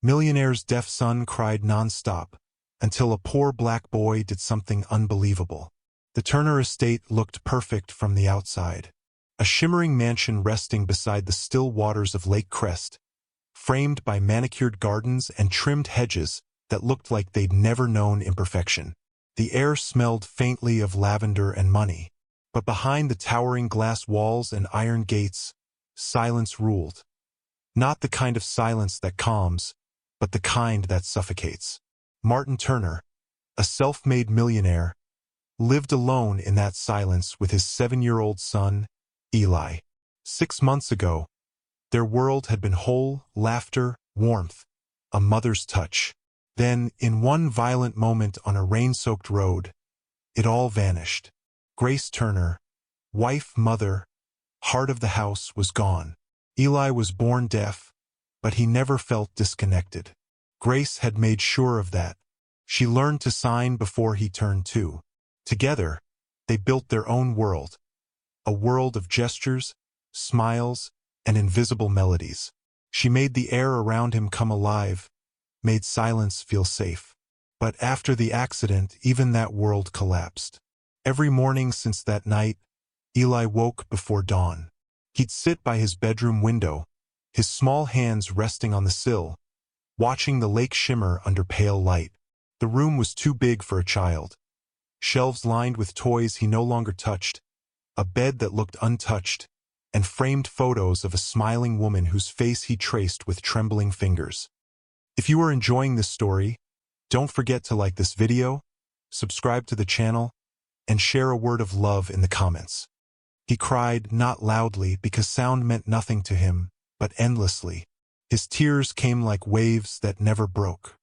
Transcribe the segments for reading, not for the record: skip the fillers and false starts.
Millionaire's deaf son cried nonstop, until a poor black boy did something unbelievable. The Turner estate looked perfect from the outside. A shimmering mansion resting beside the still waters of Lake Crest, framed by manicured gardens and trimmed hedges that looked like they'd never known imperfection. The air smelled faintly of lavender and money, but behind the towering glass walls and iron gates, silence ruled. Not the kind of silence that calms, but the kind that suffocates. Martin Turner, a self-made millionaire, lived alone in that silence with his 7-year-old son, Eli. 6 months ago, their world had been whole, laughter, warmth, a mother's touch. Then, in one violent moment on a rain-soaked road, it all vanished. Grace Turner, wife, mother, heart of the house, was gone. Eli was born deaf, but he never felt disconnected. Grace had made sure of that. She learned to sign before he turned 2. Together, they built their own world, a world of gestures, smiles, and invisible melodies. She made the air around him come alive, made silence feel safe. But after the accident, even that world collapsed. Every morning since that night, Eli woke before dawn. He'd sit by his bedroom window, his small hands resting on the sill, watching the lake shimmer under pale light. The room was too big for a child. Shelves lined with toys he no longer touched, a bed that looked untouched, and framed photos of a smiling woman whose face he traced with trembling fingers. If you are enjoying this story, don't forget to like this video, subscribe to the channel, and share a word of love in the comments. He cried, not loudly because sound meant nothing to him, but endlessly. His tears came like waves that never broke.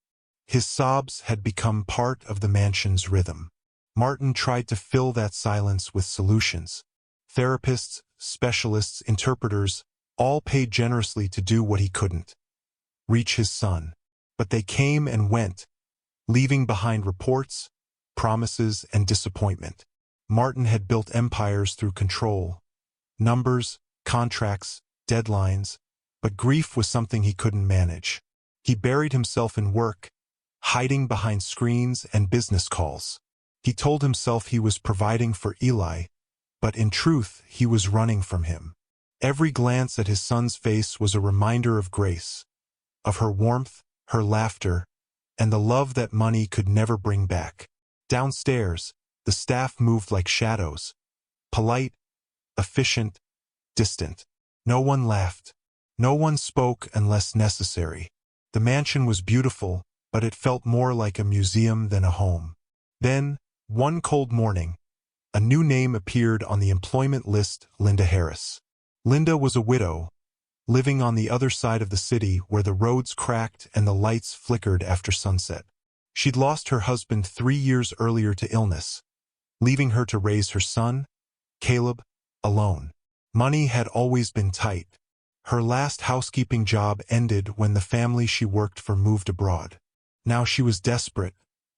His sobs had become part of the mansion's rhythm. Martin tried to fill that silence with solutions. Therapists, specialists, interpreters, all paid generously to do what he couldn't: reach his son. But they came and went, leaving behind reports, promises, and disappointment. Martin had built empires through control, numbers, contracts, deadlines, but grief was something he couldn't manage. He buried himself in work, hiding behind screens and business calls. He told himself he was providing for Eli, but in truth, he was running from him. Every glance at his son's face was a reminder of Grace, of her warmth, her laughter, and the love that money could never bring back. Downstairs, the staff moved like shadows, polite, efficient, distant. No one laughed. No one spoke unless necessary. The mansion was beautiful, but it felt more like a museum than a home. Then, one cold morning, a new name appeared on the employment list: Linda Harris. Linda was a widow, living on the other side of the city where the roads cracked and the lights flickered after sunset. She'd lost her husband 3 years earlier to illness, leaving her to raise her son, Caleb, alone. Money had always been tight. Her last housekeeping job ended when the family she worked for moved abroad. Now she was desperate,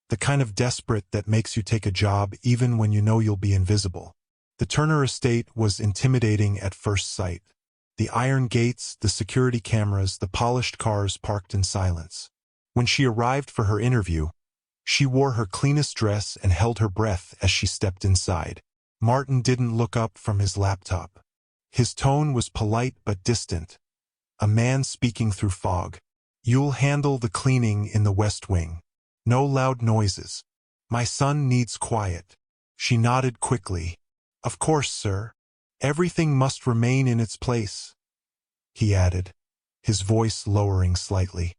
the kind of desperate that makes you take a job even when you know you'll be invisible. The Turner estate was intimidating at first sight. The iron gates, the security cameras, the polished cars parked in silence. When she arrived for her interview, she wore her cleanest dress and held her breath as she stepped inside. Martin didn't look up from his laptop. His tone was polite but distant, a man speaking through fog. "You'll handle the cleaning in the West Wing. No loud noises. My son needs quiet." She nodded quickly. "Of course, sir. Everything must remain in its place," he added, his voice lowering slightly.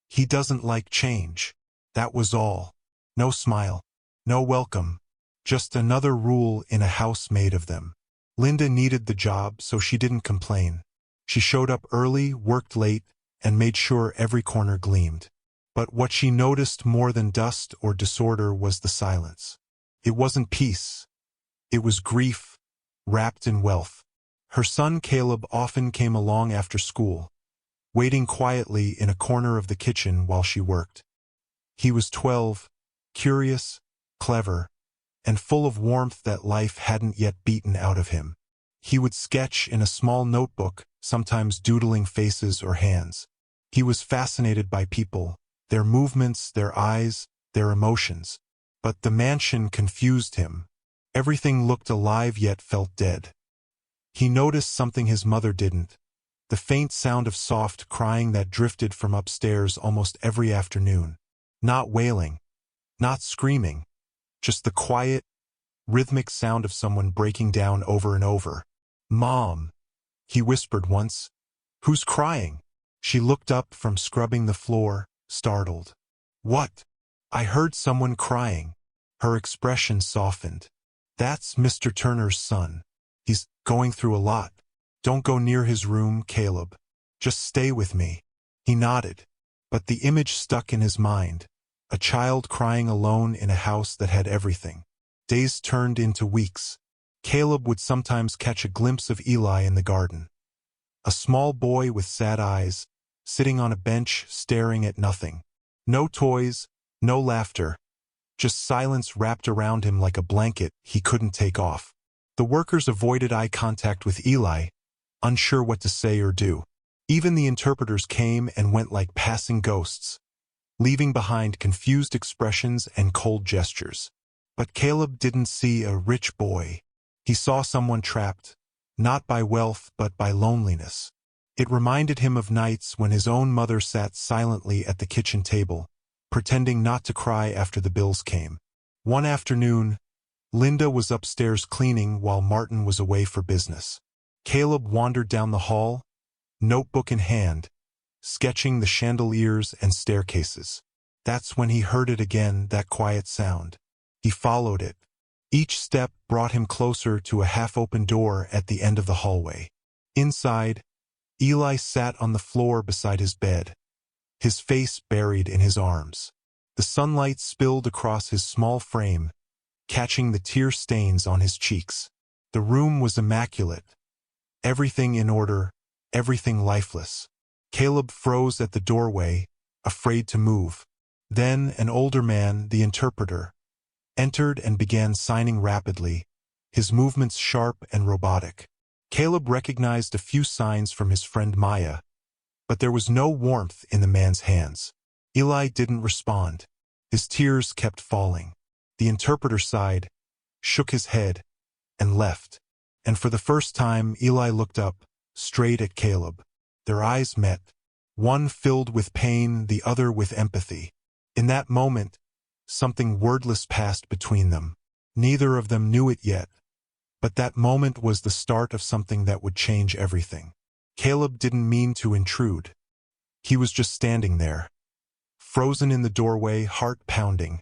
He doesn't like change. That was all. No smile, no welcome, just another rule in a house made of them. Linda needed the job, so she didn't complain. She showed up early, worked late, and made sure every corner gleamed. But what she noticed more than dust or disorder was the silence. It wasn't peace. It was grief, wrapped in wealth. Her son Caleb often came along after school, waiting quietly in a corner of the kitchen while she worked. He was 12, curious, clever, and full of warmth that life hadn't yet beaten out of him. He would sketch in a small notebook, sometimes doodling faces or hands. He was fascinated by people, their movements, their eyes, their emotions. But the mansion confused him. Everything looked alive yet felt dead. He noticed something his mother didn't. The faint sound of soft crying that drifted from upstairs almost every afternoon. Not wailing, not screaming, just the quiet, rhythmic sound of someone breaking down over and over. "Mom," he whispered once. "Who's crying?" She looked up from scrubbing the floor, startled. "What?" "I heard someone crying." Her expression softened. "That's Mr. Turner's son. He's going through a lot. Don't go near his room, Caleb. Just stay with me." He nodded. But the image stuck in his mind. A child crying alone in a house that had everything. Days turned into weeks. Caleb would sometimes catch a glimpse of Eli in the garden. A small boy with sad eyes, sitting on a bench staring at nothing. No toys, no laughter. Just silence wrapped around him like a blanket he couldn't take off. The workers avoided eye contact with Eli, unsure what to say or do. Even the interpreters came and went like passing ghosts, leaving behind confused expressions and cold gestures. But Caleb didn't see a rich boy. He saw someone trapped, not by wealth but by loneliness. It reminded him of nights when his own mother sat silently at the kitchen table, pretending not to cry after the bills came. One afternoon, Linda was upstairs cleaning while Martin was away for business. Caleb wandered down the hall, notebook in hand, sketching the chandeliers and staircases. That's when he heard it again, that quiet sound. He followed it. Each step brought him closer to a half-open door at the end of the hallway. Inside, Eli sat on the floor beside his bed, his face buried in his arms. The sunlight spilled across his small frame, catching the tear stains on his cheeks. The room was immaculate. Everything in order, everything lifeless. Caleb froze at the doorway, afraid to move. Then an older man, the interpreter, entered and began signing rapidly, his movements sharp and robotic. Caleb recognized a few signs from his friend Maya, but there was no warmth in the man's hands. Eli didn't respond. His tears kept falling. The interpreter sighed, shook his head, and left. And for the first time, Eli looked up, straight at Caleb. Their eyes met, one filled with pain, the other with empathy. In that moment, something wordless passed between them. Neither of them knew it yet, but that moment was the start of something that would change everything. Caleb didn't mean to intrude. He was just standing there, frozen in the doorway, heart pounding,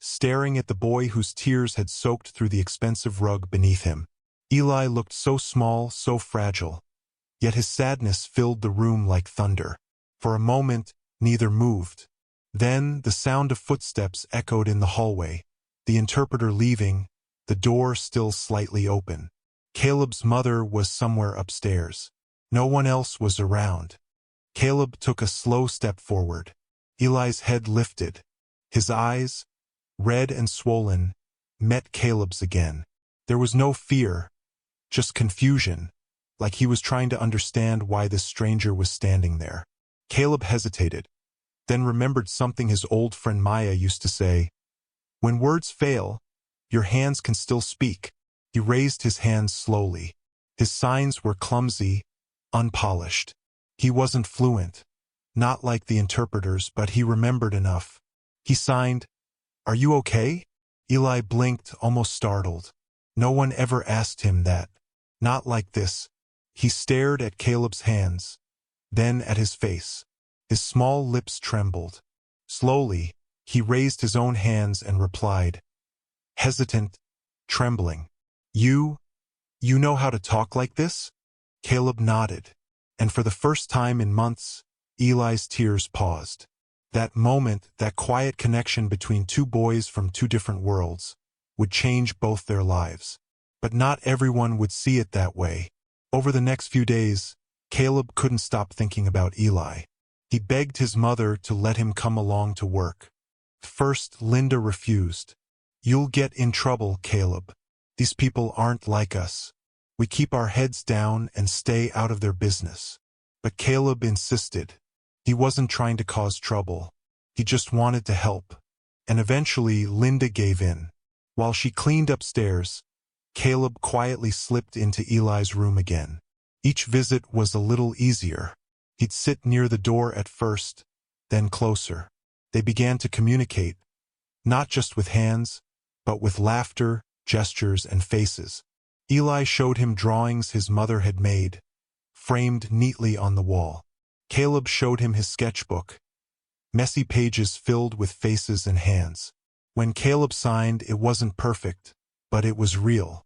staring at the boy whose tears had soaked through the expensive rug beneath him. Eli looked so small, so fragile, yet his sadness filled the room like thunder. For a moment, neither moved. Then the sound of footsteps echoed in the hallway, the interpreter leaving, the door still slightly open. Caleb's mother was somewhere upstairs. No one else was around. Caleb took a slow step forward. Eli's head lifted. His eyes, red and swollen, met Caleb's again. There was no fear, just confusion, like he was trying to understand why this stranger was standing there. Caleb hesitated, then remembered something his old friend Maya used to say. When words fail, your hands can still speak. He raised his hands slowly. His signs were clumsy, unpolished. He wasn't fluent, not like the interpreters, but he remembered enough. He signed, "Are you okay?" Eli blinked, almost startled. No one ever asked him that. Not like this. He stared at Caleb's hands, then at his face. His small lips trembled. Slowly, he raised his own hands and replied, hesitant, trembling. You know how to talk like this?" Caleb nodded, and for the first time in months, Eli's tears paused. That moment, that quiet connection between two boys from two different worlds, would change both their lives. But not everyone would see it that way. Over the next few days, Caleb couldn't stop thinking about Eli. He begged his mother to let him come along to work. First, Linda refused. "You'll get in trouble, Caleb. These people aren't like us. We keep our heads down and stay out of their business." But Caleb insisted. He wasn't trying to cause trouble. He just wanted to help. And eventually, Linda gave in. While she cleaned upstairs, Caleb quietly slipped into Eli's room again. Each visit was a little easier. He'd sit near the door at first, then closer. They began to communicate, not just with hands, but with laughter, gestures, and faces. Eli showed him drawings his mother had made, framed neatly on the wall. Caleb showed him his sketchbook, messy pages filled with faces and hands. When Caleb signed, it wasn't perfect, but it was real.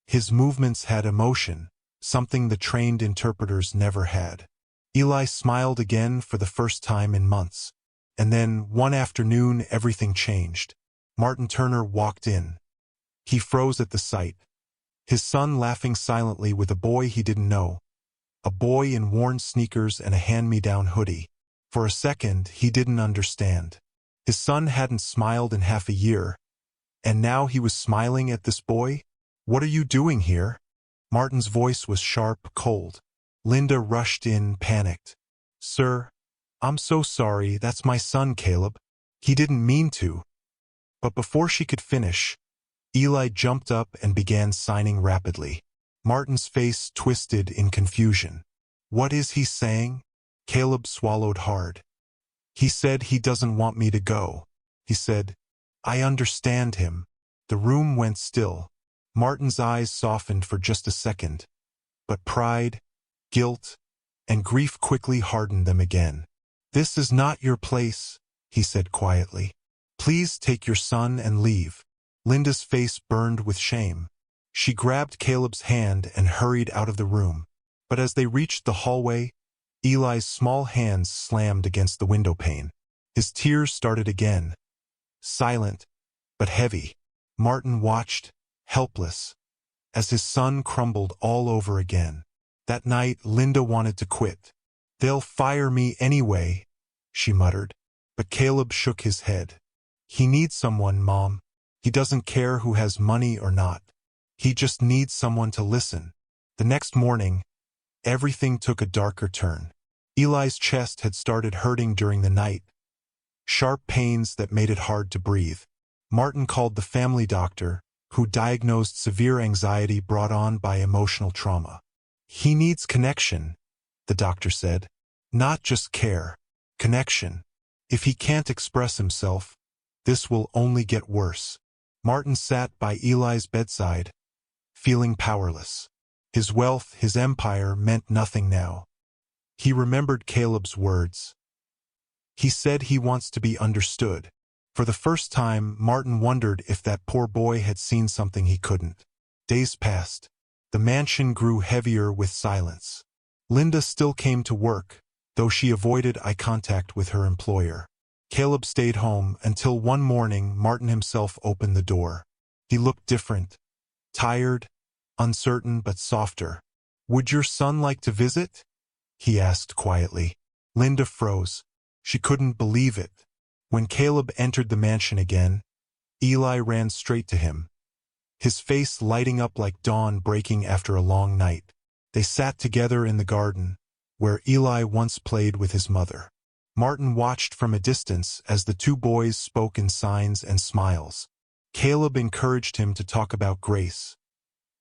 His movements had emotion, something the trained interpreters never had. Eli smiled again for the first time in months. And then, one afternoon, everything changed. Martin Turner walked in. He froze at the sight. His son laughing silently with a boy he didn't know. A boy in worn sneakers and a hand-me-down hoodie. For a second, he didn't understand. His son hadn't smiled in half a year. And now he was smiling at this boy? "What are you doing here?" Martin's voice was sharp, cold. Linda rushed in, panicked. "Sir, I'm so sorry, that's my son, Caleb. He didn't mean to." But before she could finish, Eli jumped up and began signing rapidly. Martin's face twisted in confusion. "What is he saying?" Caleb swallowed hard. "He said he doesn't want me to go." He said, "I understand him." The room went still. Martin's eyes softened for just a second. But pride, guilt, and grief quickly hardened them again. "This is not your place," he said quietly. "Please take your son and leave." Linda's face burned with shame. She grabbed Caleb's hand and hurried out of the room. But as they reached the hallway, Eli's small hands slammed against the window pane. His tears started again. Silent, but heavy. Martin watched, helpless, as his son crumbled all over again. That night, Linda wanted to quit. "They'll fire me anyway," she muttered. But Caleb shook his head. "He needs someone, Mom. He doesn't care who has money or not. He just needs someone to listen." The next morning, everything took a darker turn. Eli's chest had started hurting during the night, sharp pains that made it hard to breathe. Martin called the family doctor, who diagnosed severe anxiety brought on by emotional trauma. "He needs connection," the doctor said. "Not just care. Connection. If he can't express himself, this will only get worse." Martin sat by Eli's bedside, feeling powerless. His wealth, his empire, meant nothing now. He remembered Caleb's words. He said he wants to be understood. For the first time, Martin wondered if that poor boy had seen something he couldn't. Days passed. The mansion grew heavier with silence. Linda still came to work, though she avoided eye contact with her employer. Caleb stayed home until one morning Martin himself opened the door. He looked different. Tired, uncertain but softer. "Would your son like to visit?" he asked quietly. Linda froze. She couldn't believe it. When Caleb entered the mansion again, Eli ran straight to him, his face lighting up like dawn breaking after a long night. They sat together in the garden, where Eli once played with his mother. Martin watched from a distance as the two boys spoke in signs and smiles. Caleb encouraged him to talk about Grace,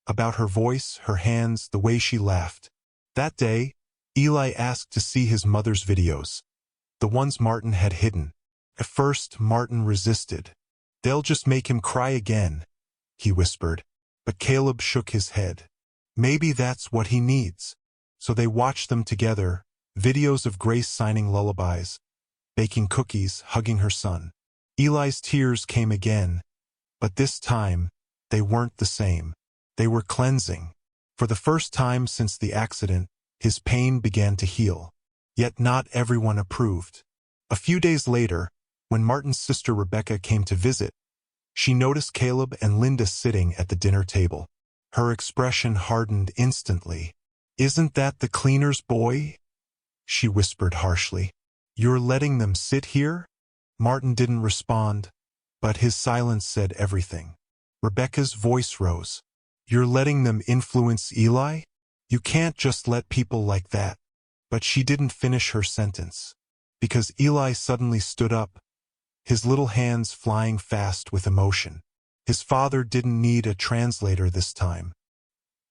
about her voice, her hands, the way she laughed. That day, Eli asked to see his mother's videos, the ones Martin had hidden. At first, Martin resisted. "They'll just make him cry again," he whispered. But Caleb shook his head. "Maybe that's what he needs." So they watched them together, videos of Grace signing lullabies, baking cookies, hugging her son. Eli's tears came again, but this time, they weren't the same. They were cleansing. For the first time since the accident, his pain began to heal. Yet not everyone approved. A few days later, when Martin's sister Rebecca came to visit, she noticed Caleb and Linda sitting at the dinner table. Her expression hardened instantly. "Isn't that the cleaner's boy?" she whispered harshly. "You're letting them sit here?" Martin didn't respond, but his silence said everything. Rebecca's voice rose. "You're letting them influence Eli? You can't just let people like that." But she didn't finish her sentence. because Eli suddenly stood up, his little hands flying fast with emotion. His father didn't need a translator this time.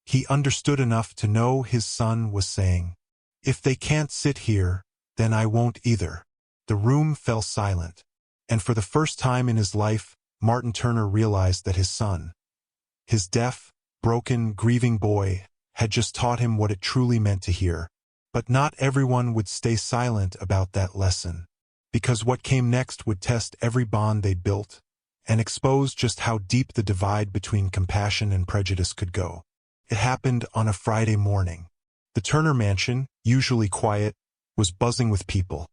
He understood enough to know his son was saying, "If they can't sit here, then I won't either." The room fell silent, and for the first time in his life, Martin Turner realized that his son, his deaf, broken, grieving boy, had just taught him what it truly meant to hear. But not everyone would stay silent about that lesson, because what came next would test every bond they'd built and expose just how deep the divide between compassion and prejudice could go. It happened on a Friday morning. The Turner mansion, usually quiet, was buzzing with people.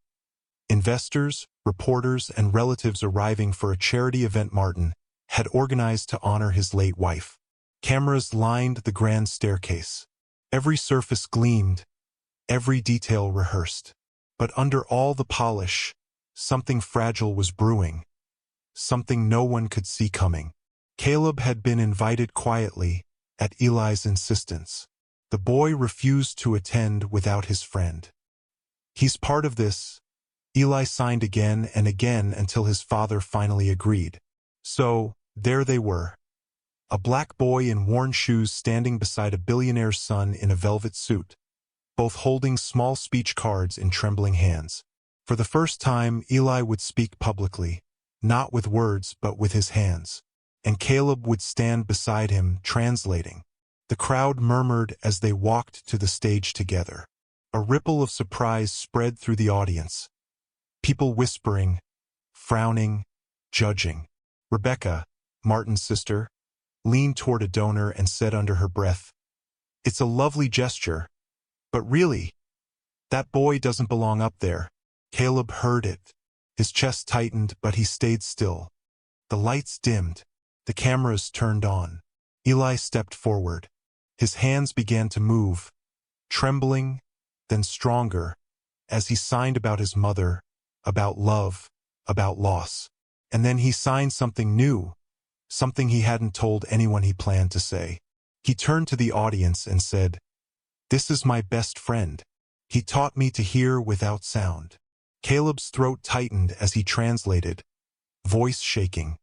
Investors, reporters, and relatives arriving for a charity event Martin had organized to honor his late wife. Cameras lined the grand staircase. Every surface gleamed, every detail rehearsed. But under all the polish, something fragile was brewing, something no one could see coming. Caleb had been invited quietly, at Eli's insistence. The boy refused to attend without his friend. "He's part of this," Eli signed again and again until his father finally agreed. So, there they were. A black boy in worn shoes standing beside a billionaire's son in a velvet suit, both holding small speech cards in trembling hands. For the first time, Eli would speak publicly, not with words but with his hands. And Caleb would stand beside him, translating. The crowd murmured as they walked to the stage together. A ripple of surprise spread through the audience. People whispering, frowning, judging. Rebecca, Martin's sister, leaned toward a donor and said under her breath, "It's a lovely gesture, but really, that boy doesn't belong up there." Caleb heard it. His chest tightened, but he stayed still. The lights dimmed. The cameras turned on. Eli stepped forward. His hands began to move, trembling, then stronger, as he signed about his mother, about love, about loss. And then he signed something new, something he hadn't told anyone he planned to say. He turned to the audience and said, "This is my best friend. He taught me to hear without sound." Caleb's throat tightened as he translated, voice shaking.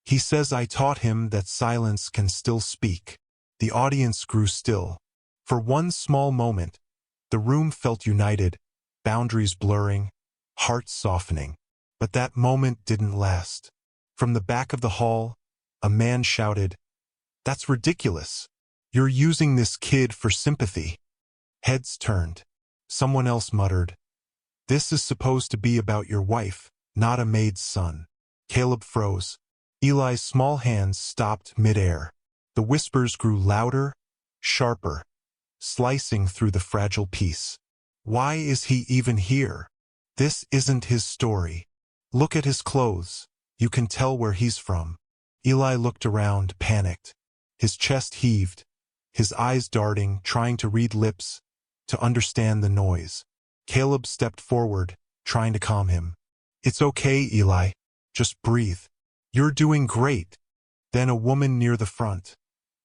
"He says I taught him that silence can still speak." The audience grew still. For one small moment, the room felt united, boundaries blurring, hearts softening. But that moment didn't last. From the back of the hall, a man shouted, "That's ridiculous. You're using this kid for sympathy." Heads turned. Someone else muttered, "This is supposed to be about your wife, not a maid's son." Caleb froze. Eli's small hands stopped mid-air. The whispers grew louder, sharper, slicing through the fragile peace. "Why is he even here? This isn't his story. Look at his clothes. You can tell where he's from." Eli looked around, panicked. His chest heaved, his eyes darting, trying to read lips, to understand the noise. Caleb stepped forward, trying to calm him. "It's okay, Eli. Just breathe. You're doing great." Then a woman near the front.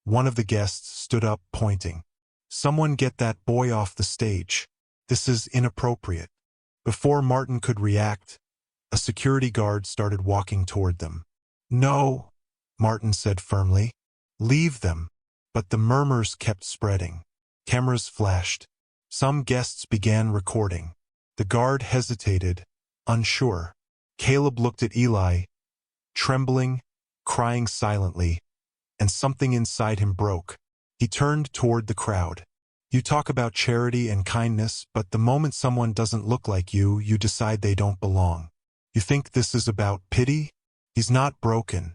One of the guests stood up, pointing. "Someone get that boy off the stage. This is inappropriate." Before Martin could react, a security guard started walking toward them. "No," Martin said firmly. "Leave them." But the murmurs kept spreading. Cameras flashed. Some guests began recording. The guard hesitated, unsure. Caleb looked at Eli, trembling, crying silently, and something inside him broke. He turned toward the crowd. "You talk about charity and kindness, but the moment someone doesn't look like you, you decide they don't belong. You think this is about pity? He's not broken.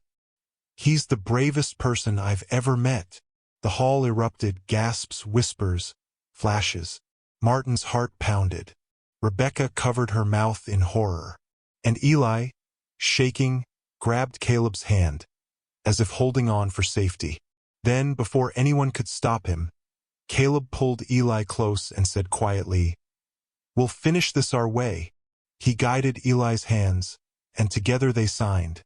He's the bravest person I've ever met." The hall erupted, gasps, whispers, flashes. Martin's heart pounded. Rebecca covered her mouth in horror. And Eli, shaking, grabbed Caleb's hand, as if holding on for safety. Then, before anyone could stop him, Caleb pulled Eli close and said quietly, "We'll finish this our way." He guided Eli's hands, and together they signed.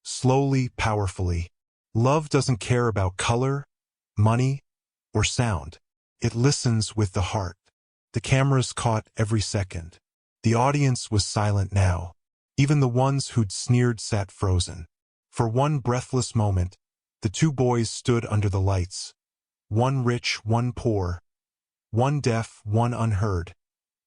Slowly, powerfully. Love doesn't care about color, money, or sound. It listens with the heart. The cameras caught every second. The audience was silent now. Even the ones who'd sneered sat frozen. For one breathless moment, the two boys stood under the lights. One rich, one poor. One deaf, one unheard.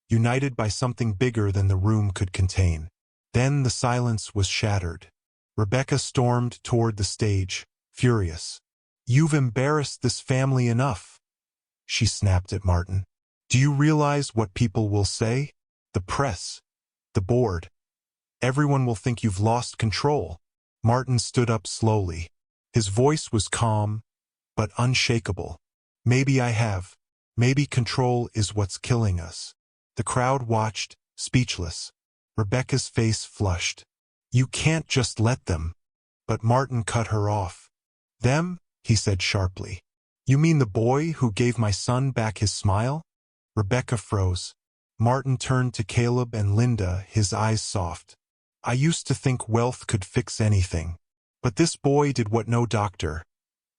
United by something bigger than the room could contain. Then the silence was shattered. Rebecca stormed toward the stage, furious. "You've embarrassed this family enough," she snapped at Martin. "Do you realize what people will say? The press, the board. Everyone will think you've lost control." Martin stood up slowly. His voice was calm, but unshakable. "Maybe I have. Maybe control is what's killing us." The crowd watched, speechless. Rebecca's face flushed. "You can't just let them." But Martin cut her off. "Them?" he said sharply. "You mean the boy who gave my son back his smile?" Rebecca froze. Martin turned to Caleb and Linda, his eyes soft. "I used to think wealth could fix anything. But this boy did what no doctor,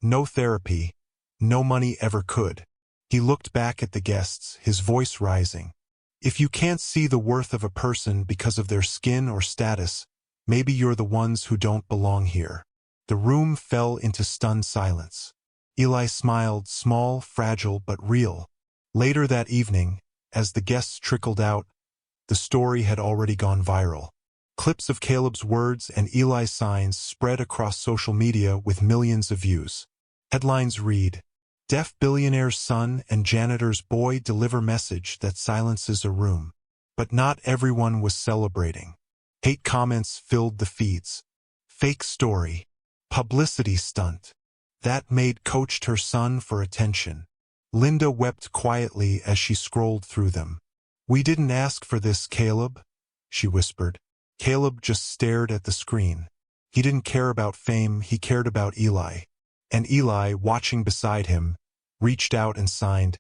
no therapy, no money ever could." He looked back at the guests, his voice rising. "If you can't see the worth of a person because of their skin or status, maybe you're the ones who don't belong here." The room fell into stunned silence. Eli smiled, small, fragile, but real. Later that evening, as the guests trickled out, the story had already gone viral. Clips of Caleb's words and Eli's signs spread across social media with millions of views. Headlines read, "Deaf billionaire's son and janitor's boy deliver message that silences a room." But not everyone was celebrating. Hate comments filled the feeds. "Fake story. Publicity stunt. That maid coached her son for attention." Linda wept quietly as she scrolled through them. "We didn't ask for this, Caleb," she whispered. Caleb just stared at the screen. He didn't care about fame, he cared about Eli. And Eli, watching beside him, reached out and signed,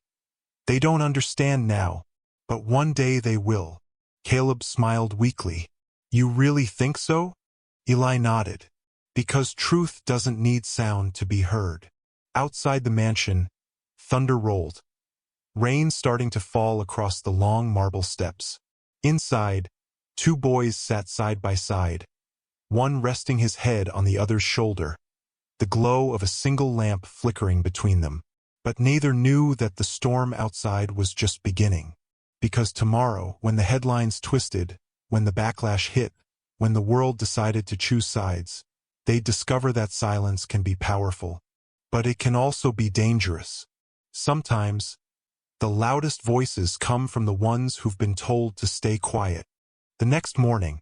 "They don't understand now, but one day they will." Caleb smiled weakly. "You really think so?" Eli nodded. "Because truth doesn't need sound to be heard." Outside the mansion, thunder rolled. Rain starting to fall across the long marble steps. Inside, two boys sat side by side, one resting his head on the other's shoulder, the glow of a single lamp flickering between them. But neither knew that the storm outside was just beginning. Because tomorrow, when the headlines twisted, when the backlash hit, when the world decided to choose sides, they'd discover that silence can be powerful. But it can also be dangerous. Sometimes, the loudest voices come from the ones who've been told to stay quiet. The next morning,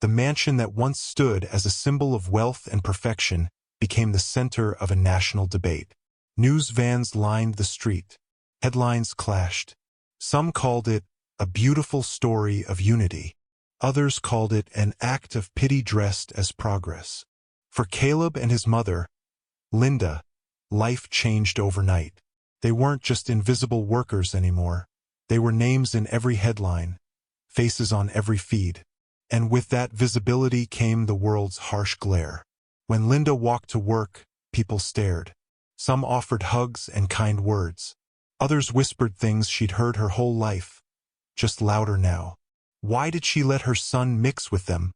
the mansion that once stood as a symbol of wealth and perfection became the center of a national debate. News vans lined the street. Headlines clashed. Some called it a beautiful story of unity. Others called it an act of pity dressed as progress. For Caleb and his mother, Linda, life changed overnight. They weren't just invisible workers anymore. They were names in every headline, faces on every feed. And with that visibility came the world's harsh glare. When Linda walked to work, people stared. Some offered hugs and kind words. Others whispered things she'd heard her whole life, just louder now. Why did she let her son mix with them?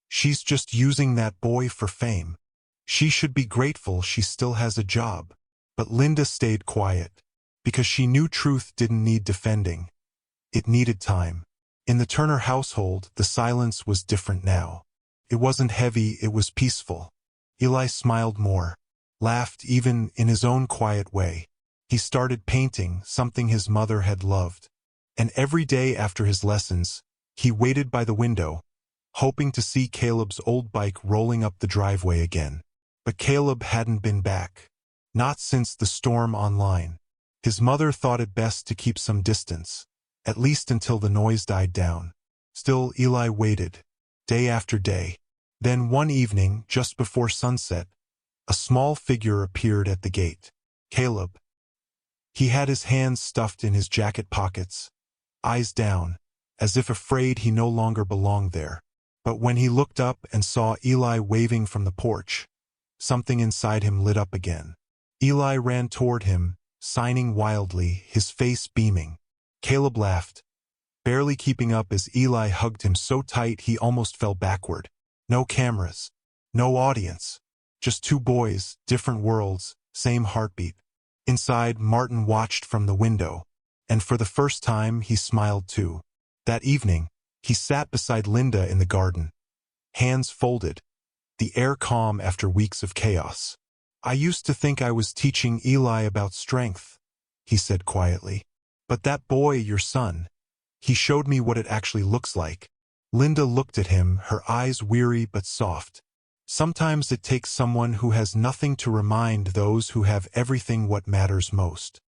She's just using that boy for fame. She should be grateful she still has a job. But Linda stayed quiet, because she knew truth didn't need defending. It needed time. In the Turner household, the silence was different now. It wasn't heavy, it was peaceful. Eli smiled more, laughed even in his own quiet way. He started painting, something his mother had loved. And every day after his lessons, he waited by the window, hoping to see Caleb's old bike rolling up the driveway again. But Caleb hadn't been back. Not since the storm online. His mother thought it best to keep some distance, at least until the noise died down. Still, Eli waited, day after day. Then one evening, just before sunset, a small figure appeared at the gate. Caleb. He had his hands stuffed in his jacket pockets, eyes down, as if afraid he no longer belonged there. But when he looked up and saw Eli waving from the porch, something inside him lit up again. Eli ran toward him, signing wildly, his face beaming. Caleb laughed. barely keeping up as Eli hugged him so tight he almost fell backward. No cameras. No audience. Just two boys, different worlds, same heartbeat. Inside, Martin watched from the window, and for the first time he smiled too. That evening, he sat beside Linda in the garden, hands folded, the air calm after weeks of chaos. "I used to think I was teaching Eli about strength," he said quietly. "But that boy, your son, he showed me what it actually looks like." Linda looked at him, her eyes weary but soft. "Sometimes it takes someone who has nothing to remind those who have everything what matters most."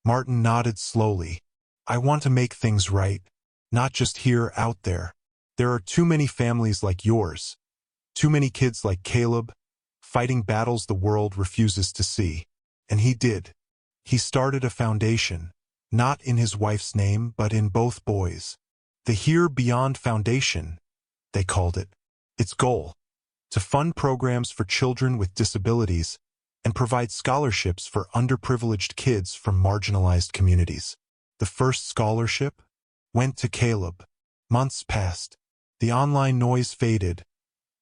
Martin nodded slowly. "I want to make things right, not just here, out there. There are too many families like yours, too many kids like Caleb, fighting battles the world refuses to see." And he did. He started a foundation, not in his wife's name, but in both boys. The Here Beyond Foundation, they called it. Its goal: to fund programs for children with disabilities and provide scholarships for underprivileged kids from marginalized communities. The first scholarship went to Caleb. Months passed. The online noise faded,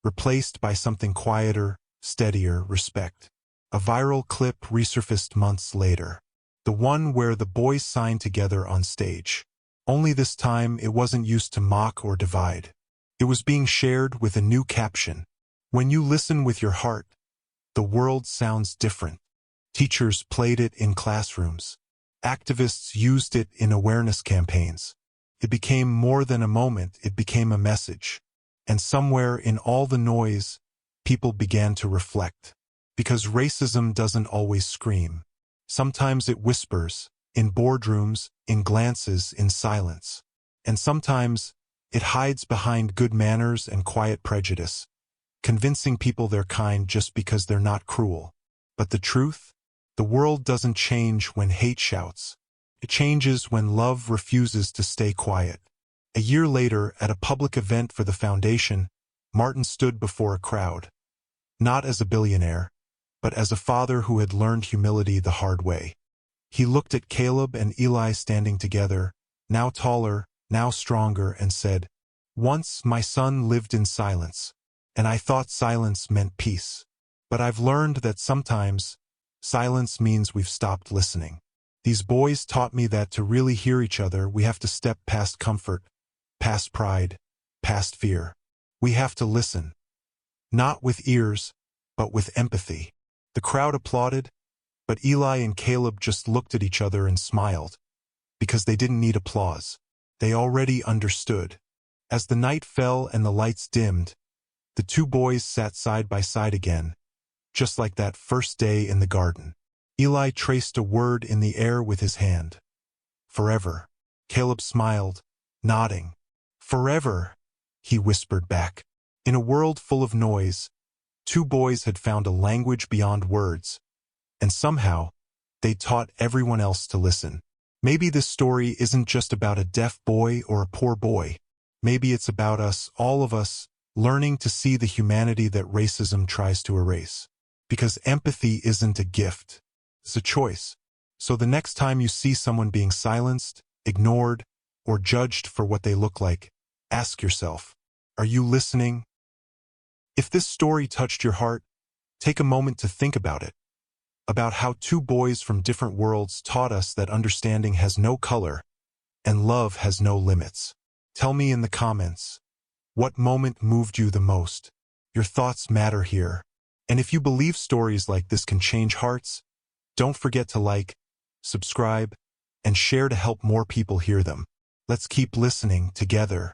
replaced by something quieter, steadier: respect. A viral clip resurfaced months later. The one where the boys signed together on stage. Only this time it wasn't used to mock or divide. It was being shared with a new caption: "When you listen with your heart, the world sounds different." Teachers played it in classrooms. Activists used it in awareness campaigns. It became more than a moment, it became a message. And somewhere in all the noise, people began to reflect. Because racism doesn't always scream. Sometimes it whispers, in boardrooms, in glances, in silence. And sometimes it hides behind good manners and quiet prejudice, convincing people they're kind just because they're not cruel. But the truth? The world doesn't change when hate shouts. It changes when love refuses to stay quiet. A year later, at a public event for the foundation, Martin stood before a crowd. Not as a billionaire, but as a father who had learned humility the hard way. He looked at Caleb and Eli standing together, now taller, now stronger, and said, "Once my son lived in silence, and I thought silence meant peace. But I've learned that sometimes silence means we've stopped listening. These boys taught me that to really hear each other, we have to step past comfort, past pride, past fear. We have to listen. Not with ears, but with empathy." The crowd applauded, but Eli and Caleb just looked at each other and smiled, because they didn't need applause. They already understood. As the night fell and the lights dimmed, the two boys sat side by side again, just like that first day in the garden. Eli traced a word in the air with his hand. "Forever." Caleb smiled, nodding. "Forever," he whispered back. In a world full of noise, two boys had found a language beyond words, and somehow, they taught everyone else to listen. Maybe this story isn't just about a deaf boy or a poor boy. Maybe it's about us, all of us, learning to see the humanity that racism tries to erase. Because empathy isn't a gift, it's a choice. So the next time you see someone being silenced, ignored, or judged for what they look like, ask yourself, are you listening? If this story touched your heart, take a moment to think about it. About how two boys from different worlds taught us that understanding has no color and love has no limits. Tell me in the comments, what moment moved you the most? Your thoughts matter here. And if you believe stories like this can change hearts, don't forget to like, subscribe, and share to help more people hear them. Let's keep listening together.